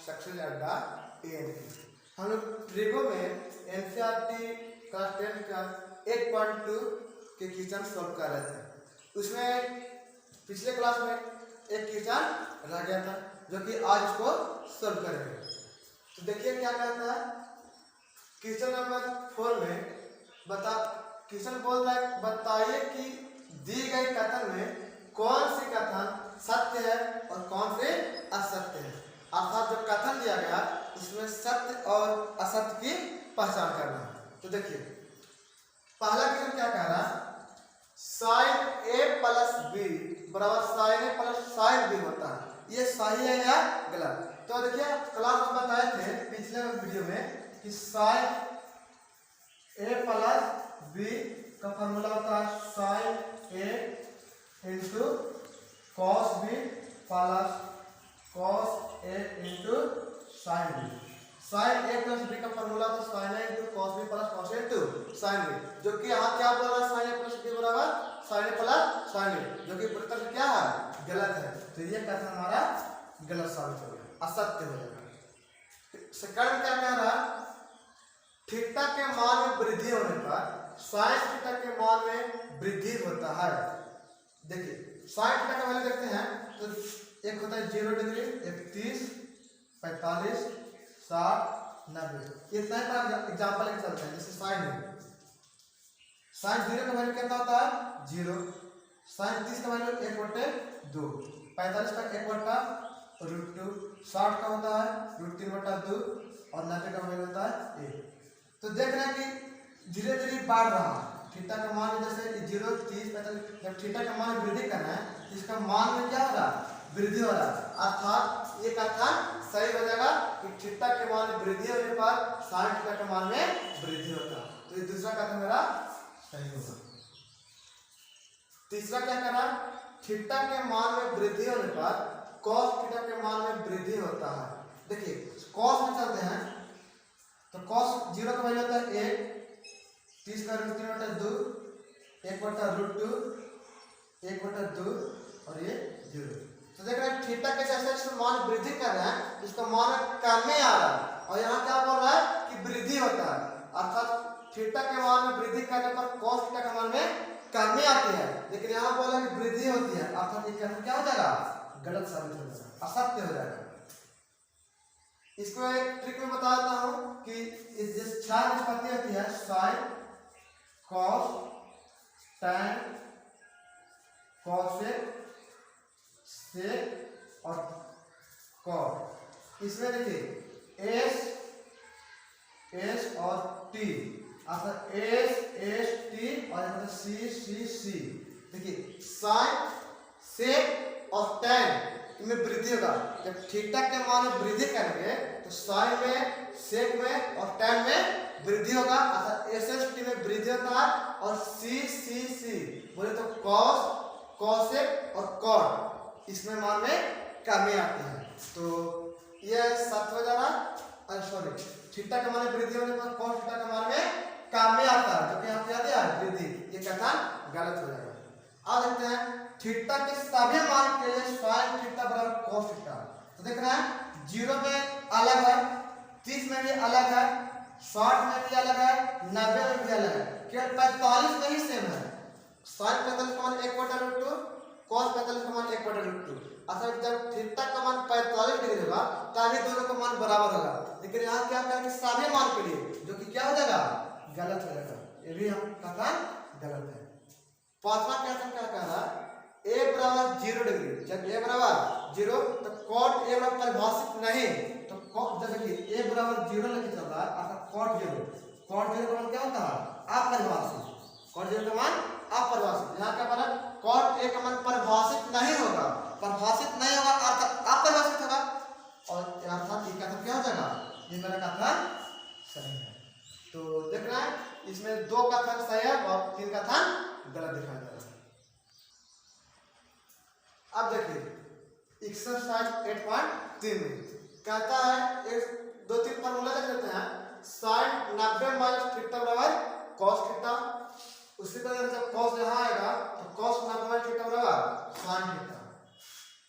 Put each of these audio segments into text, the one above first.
Success अड्डा ANP। हम लोग ट्रिगो में NCERT क्लास 10 का 8.2 के क्वेश्चन सॉल्व कर रहे थे। उसमें पिछले क्लास में एक क्वेश्चन रह गया था जो कि आज उसको सॉल्व करेंगे। तो देखिए क्या कहता है क्वेश्चन नंबर 4 में। क्वेश्चन बोल रहा है बताइए कि दी गई कथन में कौन सी कथन सत्य है और कौन से असत्य है। अर्थात जो कथन दिया गया उसमें सत्य और असत्य की पहचान करना है। तो देखिए पहला क्वेश्चन क्या कह रहा है, साइन A प्लस B बराबर sine A plus sine B होता है। ये सही है या गलत? तो देखिए क्लास में बताए थे पिछले वीडियो में कि साइन A प्लस B का फॉर्मूला होता है sine A into cos B plus cos A into sine B। Sine A plus B का फॉर्मूला तो sine A into cos B plus cos A into sine B, जो कि यहाँ क्या बोल रहा है साइन A प्लस B बराबर sine A plus sine A, जो कि पूरी तरह से क्या है गलत है। तो ये कथन हमारा गलत साबित हो गया, असत्य हो जाएगा। सेकंड क्या कह रहा है, थीटा के मान में वृद्धि होने पर साइन थीटा के मान में वृद्धि होता है। देखिए साइन थीटा का वैल्यू देखते हैं तो एक होता है 0 डिग्री, एक 30, 45, 60, 90। इतना ही एग्जाम्पल लेके चलते हैं। जैसे साइन 0 का वैल्यू कितना होता है 0, साइन 30 का वैल्यू 1/2, 45 का 1/√2, 60 का होता है √3/2 और 90 का वैल्यू होता है 1। तो देख रहे हैं कि धीरे धीरे बढ़ रहा है थीटा का मान। जैसे 0, 30, 45 जब थीटा का मान वृद्धि करना है इसका मान में क्या हो रहा है वृद्धि हो रहा है। अर्थात ये कथन सही हो जाएगा कि थीटा के मान में वृद्धि होने पर साइन थीटा के मान में वृद्धि होता है। तो ये दूसरा कथन मेरा सही होगा। तीसरा क्या कह रहा है, थीटा के मान में वृद्धि होने पर कॉस थीटा के मान में वृद्धि होता है। देखिए कॉस में चलते हैं तो कॉस 0 का वैल्यू होता है 1, 30 का √3/2, 1/√2, 1/2 और ये 0। तो देख रहे हैं थीटा के जैसे मान वृद्धि कर रहे हैं इसका मान कम में आ रहा है और यहाँ क्या बोल रहा है कि वृद्धि होता है। अर्थात थीटा के मान में वृद्धि करने पर कॉस थीटा के मान में कमी आती है, लेकिन यहाँ बोला कि वृद्धि होती है। अर्थात ये क्या हो जाएगा गलत साबित हो जाएगा, असत्य हो जाएगा। इसको एक ट्रिक में बता देता हूँ कि जिस 4 निष्पत्ति होती है साइन, कॉस, टैन, कॉसेक, सेक और कॉट। इसमें देखिए एस और टी, अर्थात एस टी और सी। देखिए साइन, सेक और टैन में वृद्धि होगा। जब थीटा के मान में वृद्धि करेंगे तो साइन में, सेक में और टैन में वृद्धि होगा। अर्थात एस टी में वृद्धि होता है और सी बोले तो कॉस, कॉसेक और कॉट इसमें मान में कमी आती है। तो यह सत्य हो जाना, सॉरी थीटा के मान में वृद्धि होने पर कॉस थीटा के मान में कमी आता है, जो कि यहाँ क्या दिया है वृद्धि। ये कथन गलत हो जाएगा। अब देखते हैं थीटा के सभी मान के लिए साइन थीटा बराबर कॉस थीटा। तो देख रहे हैं 0 में अलग है, 30 में भी अलग है, 60 में भी अलग है, 90 में भी अलग है, केवल 45 में ही सेम है। साइन 45 का मान 1/√2, कॉस 45 का मान 1/√2। अर्थात जब थीटा का मान 45 डिग्री होगा तभी दोनों का मान बराबर होगा। लेकिन यहाँ क्या करेंगे सभी मान के लिए, जो कि क्या हो जाएगा गलत हो जाएगा। ये भी हम कथन गलत है। पांचवा कथन क्या कह रहा है, a बराबर 0 डिग्री। जब a बराबर 0 तो कॉट a बराबर परिभाषित नहीं, तो कॉट देखिए a बराबर 0 लेके चल रहा है अर्थात कॉट 0 का मान क्या होता है अपरिभाषित। कॉट 0 का मान अपरिभाषित। यहाँ क्या बना कॉट a का मान परिभाषित नहीं होगा, परिभाषित नहीं होगा अर्थात अपरिभाषित होगा। और अर्थात ये कथन क्या हो जाएगा, ये मेरा कथन सही है। तो देख रहे हैं इसमें 2 कथन सही है और 3 कथन गलत दिखाई दे रहा है। अब देखिए एक्सरसाइज 8.3 में कहता है एक 2-3 फॉर्मूला देख लेते हैं। साइन 90 माइनस थीटा बराबर कॉस थीटा। उसी तरह जब कॉस यहाँ आएगा तो कॉस 90 माइनस थीटा बराबर sine theta.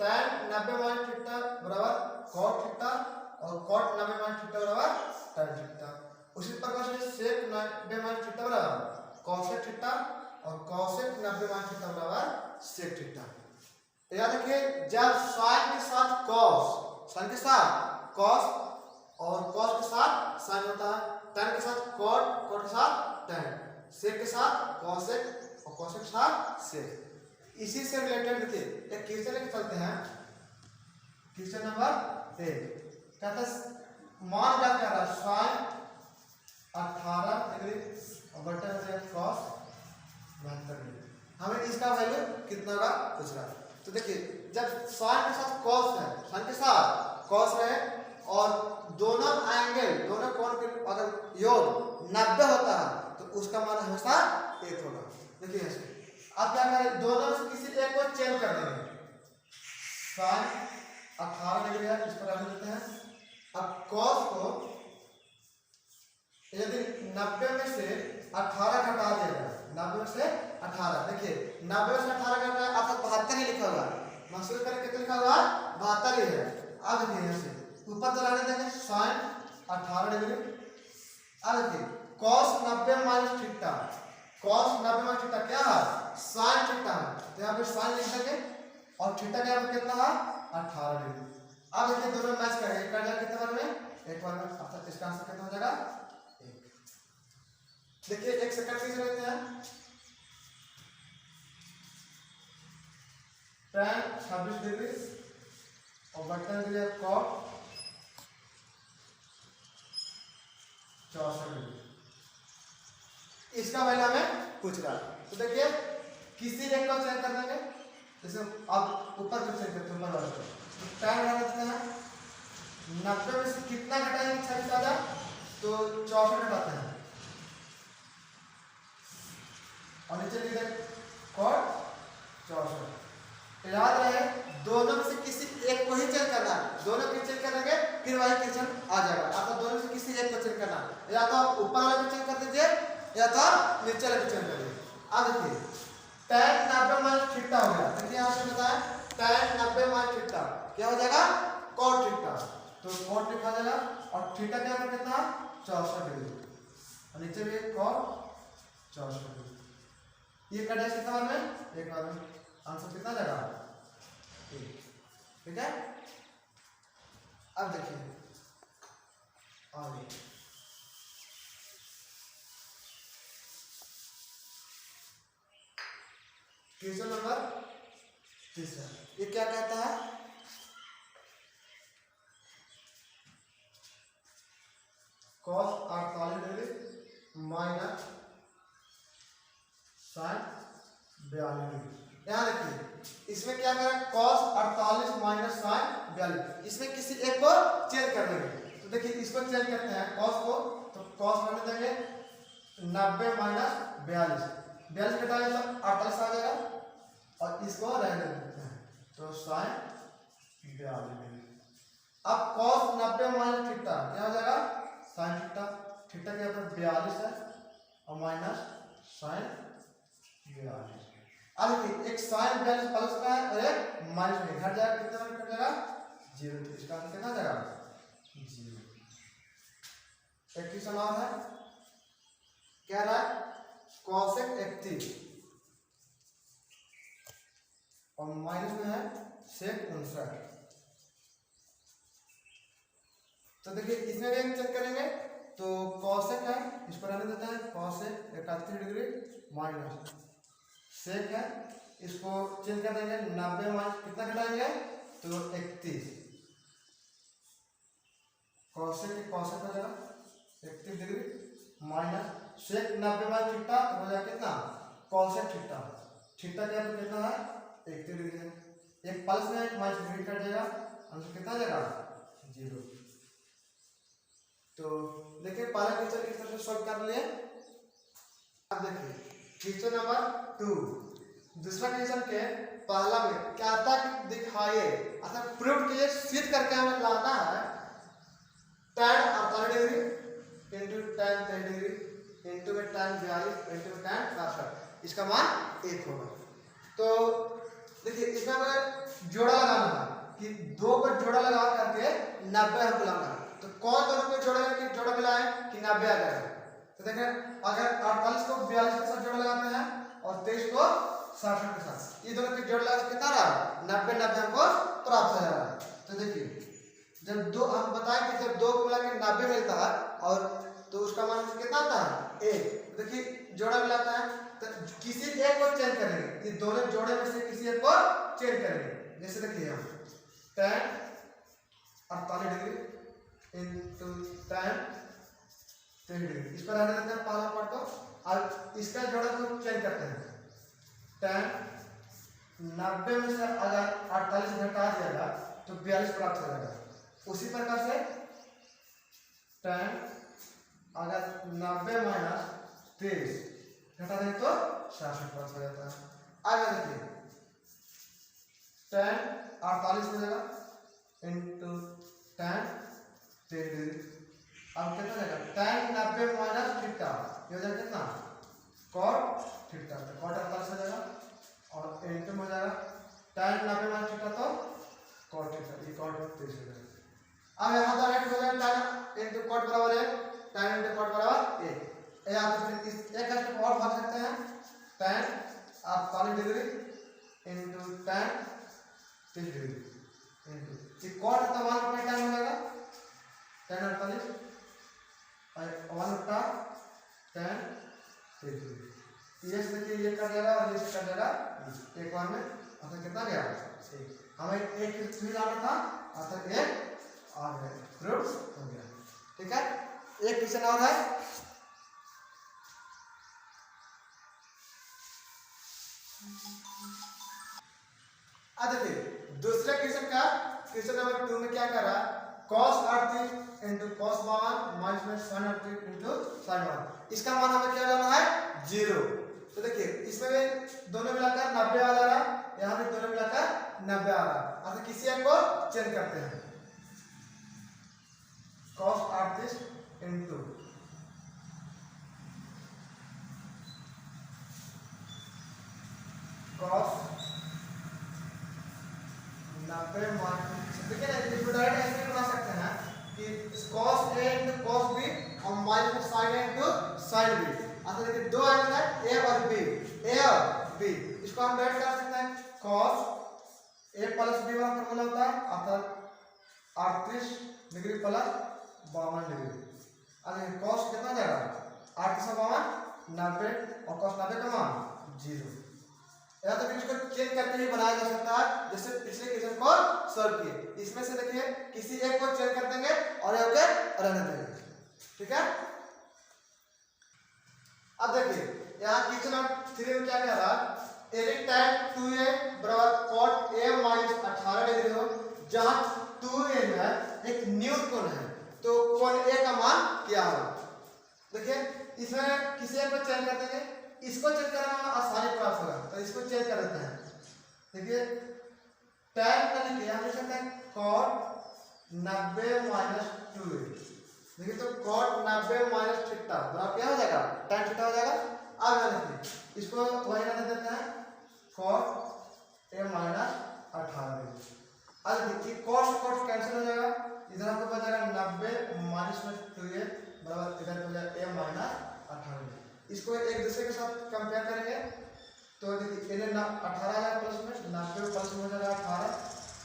Tan 90 minus theta बराबर कॉट थीटा और tan थीटा। उसी प्रकार से sec 90 माइनस थीटा बराबर cosec थीटा और cosec 90 माइनस थीटा बराबर sec थीटा। याद रखिए जब sin के साथ cos और cos के साथ sin होता है, tan के साथ cot, cot के साथ tan, sec के साथ cosec और cosec के साथ sec। इसी से रिलेटेड देखिए एक क्वेश्चन लेके चलते हैं। क्वेश्चन नंबर 1 कहता है मान क्या कह रहा है sin 18 डिग्री और बटा हो जाएगा cos 72 डिग्री। हमें इसका वैल्यू कितना का पूछ रहा है। तो देखिए जब sin के साथ cos है, sin के साथ cos है और दोनों एंगल दोनों कोण के अगर योग 90 होता है तो उसका मान हमेशा 1 होगा। देखिए ऐसे अब क्या करें, दोनों में से किसी एक को चेंज कर देंगे। sin 18 डिग्री है, इस पर रख देते हैं। अब cos को यदि 90 में से 18 घटा दिया जाए, 90 में से 18, देखिए 90 में से 18 घटा अर्थात 72 ही लिखा हुआ है। महसूस करें कितना लिखा हुआ है, 72 ही है। अब देखिए यहाँ से ऊपर तो रहने देंगे sin 18 डिग्री। अब देखिए cos 90 minus theta, cos 90 minus theta क्या है, sin थीटा है, तो यहाँ पे sin लिख देंगे और थीटा का यहाँ पे कितना है 18 डिग्री। अब देखिए दोनों मैच करेंगे, एक कर जाएगा कितने बार में, एक बार में, अर्थात इसका आंसर कितना हो जाएगा 1। देखिए एक सेकंड की जरूरत है। tan 26 डिग्री और बटा दिया cot 64 डिग्री। इसका वैल्यू हमें पूछ रहा है। तो देखिए किसी एक को चेंज कर देंगे, जैसे अब ऊपर को चेंज करते हैं, ऊपर वाले को तो tan लगा देते हैं। 90 में से कितना घटाएंगे 26 आ जाए तो 64 घटाते हैं और नीचे लिख दें cot 64। याद रहे दोनों में से किसी एक को ही चेंज करना है, दोनों को चेंज करेंगे फिर वही क्वेश्चन आ जाएगा। अर्थात दोनों में से किसी एक को चेंज करना है, या तो आप ऊपर वाले को चेंज कर दीजिए या तो आप नीचे वाले को चेंज कर दीजिए। अब देखिए tan 90 माइनस थीटा हो गया। देखिए यहाँ से बताया tan 90 माइनस थीटा क्या हो जाएगा cot थीटा, तो cot लिखा जाएगा और थीटा क्या है कितना 64 डिग्री और नीचे भी cot 64 डिग्री। ये कट जाए कितना बार में, एक बार में, आंसर कितना जाएगा 1। ठीक है। अब देखिए आगे क्वेश्चन नंबर 3। ये क्या कहता है, cos 48 degree minus sin 42 degree. यहाँ देखिए इसमें क्या करें, cos 48 माइनस sin 42, इसमें किसी एक को चेंज कर देंगे। तो देखिए इसको चेंज करते हैं cos को, तो cos रहने देंगे 90 माइनस 42, 42 घटाएंगे तो 48 आ जाएगा और इसको रहने देते हैं तो sin 42 डिग्री। अब cos 90 माइनस थीटा क्या हो जाएगा sin थीटा, थीटा के ऊपर 42 है और माइनस sin 42। अब देखिए एक sin 42 प्लस का है और एक माइनस में, घट जाएगा कितना में कट जाएगा 0, तो इसका आंसर कितना जाएगा 0। एक क्वेश्चन और है, क्या रहा है cosec 31 और माइनस में है sec 59। तो देखिए इसमें भी चेक करेंगे तो cosec है, इस पर रहने देते हैं cosec 31 डिग्री माइनस sec है, इसको चेंज कर देंगे 90 माइनस कितना घटाएंगे तो 31, cosec हो जाएगा 31 degree minus sec 90 minus theta तो हो जाएगा कितना cosec थीटा, थीटा क्या तो कितना है 31 डिग्री है, एक प्लस में एक माइनस डिग्री कट जाएगा, आंसर कितना जाएगा 0। तो देखिए पहला क्वेश्चन किस तरह से सॉल्व कर लिए। अब देखिए क्वेश्चन नंबर 2, दूसरा क्वेश्चन के पहला में क्या था कि दिखाइए अर्थात प्रूव कीजिए, सिद्ध करके हमें लाना है tan 48 degree into tan 30 degree into में tan 42 इंटू tan 62, इसका मान 1 होगा। तो देखिए इसमें हमें जोड़ा लगाना है कि 2 को जोड़ा लगा करके 90 हमको लाना है। तो कौन दोनों को जोड़ा करके जोड़ा मिला 90 आ जाएगा। तो देखें अगर 48 को 42 के साथ जोड़ लगाते हैं और 23 को 67 के साथ, ये दोनों के जोड़ लगा कितना रहा 90 90 हमको प्राप्त हो जाएगा। तो देखिए जब दो हम बताएं कि जब दो को मिला के 90 मिलता है और तो उसका मान कितना आता है 1। देखिए जोड़ा मिलाता है तो किसी एक को चेंज करेंगे, ये दोनों जोड़े में से किसी एक को चेंज करेंगे। जैसे देखिए हम tan 48 degree into tan 3 degree, इस पर रहने देते हैं पहला पार्ट को। अब इसका जोड़ा को चेंज करते हैं, tan 90 में से अगर 48 घटा दिया जाएगा तो 42 प्राप्त हो जाएगा। उसी प्रकार से tan अगर 90 माइनस 23 घटा दें तो 66 प्राप्त हो जाता है। आगे देखिए tan 48 हो जाएगा इंटू tan 3 डिग्री। अब कितना जाएगा tan 90 माइनस थीटा, ये हो जाएगा कितना cot थीटा, तो cot 48 हो जाएगा और इंटू में हो जाएगा tan 90 माइनस थीटा तो cot थीटा, ये cot 23 हो जाएगा। अब यहाँ डायरेक्ट हो जाएगा tan इंटू cot बराबर है tan इंटू cot बराबर 1। या तो फिर इस एक का स्टेप और भाग सकते हैं, tan 48 degree into tan 30 degree into ये cot तो 1 अपने tan हो जाएगा tan 48 और 1 बटा tan 30 डिग्री। ये देखिए ये कट जाएगा और ये कट जाएगा एक बार में, अतः कितना गया 1। हमें एक फिर लाना था अतः एक आ गया, प्रूफ हो गया। ठीक है, एक क्वेश्चन और है। देखिए दूसरे क्वेश्चन का क्वेश्चन नंबर 2 में क्या कर रहा है cos 38 into cos 52 minus sin 38 into sin 52, इसका मान हमें क्या लेना है 0। तो देखिए इसमें भी दोनों मिलाकर 90 आ रहा है, यहाँ भी दोनों मिलाकर 90 आ रहा है, अतः किसी एक को चेंज करते हैं। cos 38 इंटू cos 90 माइनस, देखिए ना इसको डायरेक्ट ऐसे बना सकते हैं कि cos a into cos b और minus sin a into sin b। अतः देखिए दो एंगल है a और b, इसको हम डायरेक्ट कर सकते हैं cos a प्लस b वाला फॉर्मूला होता है, अतः 38 डिग्री प्लस 52 डिग्री। अब cos कितना जाएगा 8 से 52 90 और cos 90 का मान 0। या तो फिर इसको चेंज करके ही बनाया जा सकता है जैसे पिछले क्वेश्चन को सॉल्व किए। इसमें से देखिए किसी एक को चेंज कर देंगे और एक को रहने देंगे। ठीक है, अब देखिए यहाँ क्वेश्चन नंबर 3 में क्या कह रहा है यदि tan 2a बराबर cot a माइनस 18 डिग्री हो, जहां 2a में एक न्यून कोण है तो कोण a का मान क्या होगा। देखिए इसमें किसी एक को चेंज कर देंगे, इसको चेंज करना में आसानी प्राप्त होगा तो इसको चेंज कर देते हैं। देखिए tan का लिखिए हम लिख सकते हैं cot 90 माइनस 2a। देखिए तो cot 90 माइनस थीटा बराबर क्या हो जाएगा tan थीटा हो जाएगा। अब देखिए इसको वही रहने देते हैं cot a माइनस 18 डिग्री। अब देखिए cos cos कैंसिल हो जाएगा, इधर आपको बच जाएगा 90 माइनस में 2a बराबर इधर हो जाएगा a माइनस 18 डिग्री। इसको एक दूसरे के साथ कंपेयर करेंगे तो देखिए इन्हें 18 है प्लस में 90 प्लस में हो जाएगा 18,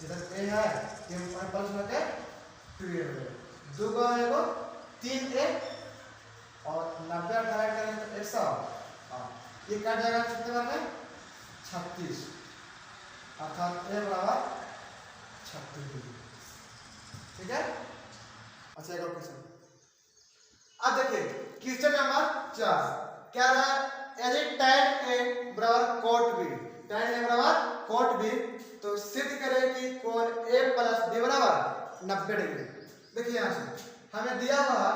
इधर a है ये प्लस में के 2a हो जाएगा, दो का है वो 3a और 90 18 करेंगे तो 100, ये कट जाएगा कितने बार में 36, अर्थात a बराबर 36 डिग्री। ठीक है, अच्छा एक और क्वेश्चन। अब देखिए क्वेश्चन नंबर 4 क्या रहा है यदि tan a बराबर cot b, tan a बराबर cot b तो सिद्ध करें कि कोण a प्लस b बराबर 90 डिग्री। देखिए यहाँ से हमें दिया हुआ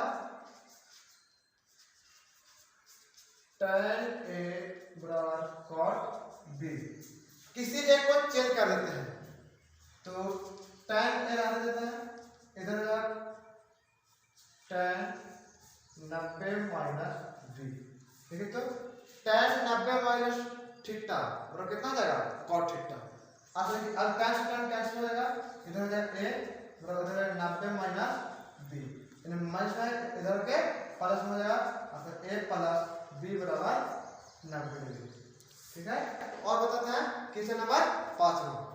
tan a बराबर cot b, किसी एक को चेंज कर देते हैं तो tan a रहने देते हैं, इधर tan 90 माइनस b। ठीक है, तो tan 90 माइनस थीटा और कितना हो जाएगा cot थीटा। अब tan से tan कैंसिल हो जाएगा, इधर हो जाएगा a बराबर इधर 90 माइनस b, इन्हें माइनस में इधर के प्लस में हो जाएगा, अर्थात ए प्लस बी बराबर 90 डिग्री। ठीक है, और बताते हैं क्वेश्चन नंबर 5।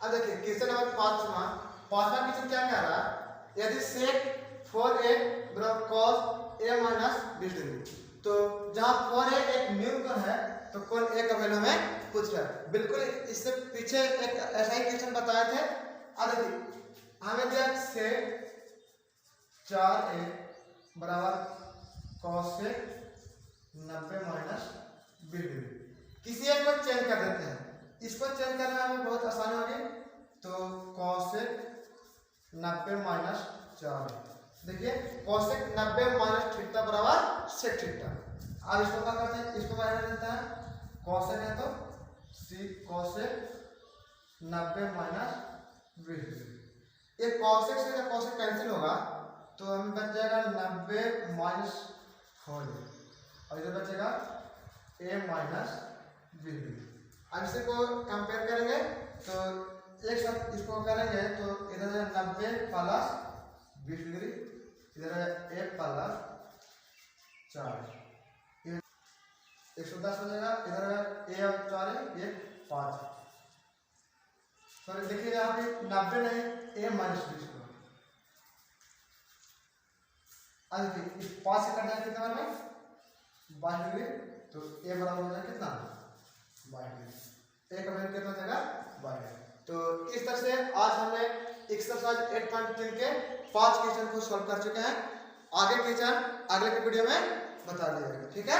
अब देखिए क्वेश्चन नंबर 5वां क्वेश्चन क्या कह रहा है, यदि sec 4a बराबर cos a माइनस 20 डिग्री, तो जहां 4a एक न्यू कोण है तो कोण a का वैल्यू हमें पूछ रहा है। बिल्कुल इससे पीछे एक ऐसा ही क्वेश्चन बताए थे। अब देखिए हमें दिया sec 4a बराबर cos से 90 माइनस 20 डिग्री, किसी एक को चेंज कर देते हैं। इसको चेंज करना हमें बहुत आसानी होगी, तो cos से 90 माइनस 4। देखिए cos से 90 माइनस थीटा बराबर sec थीटा। अब इसको क्या करते हैं, इसको बाहर देते हैं, cos से है तो c cos से 90 माइनस 20 डिग्री। ये cos से या cos से कैंसिल होगा तो हमें बच जाएगा 90 माइनस 4 और इधर बचेगा a माइनस 20 डिग्री। अब इसे को कंपेयर करेंगे तो एक साथ इसको करेंगे तो इधर है 90 प्लस 20 डिग्री, इधर है a प्लस 4, 110 हो जाएगा। इधर है a और 4 ये 5। सॉरी देखिए यहाँ पे 90 नहीं a माइनस 20 को। अब देखिए इस 5 से कटना कितना में 22 डिग्री, तो a बराबर हो जाएगा कितना 22 डिग्री। एक अवयव कितना हो जाएगा 22। तो इस तरह से आज हमने एक्सरसाइज 8.3 के 5 क्वेश्चन को सॉल्व कर चुके हैं। आगे क्वेश्चन अगले के वीडियो में बता दिया जाएगा। ठीक है।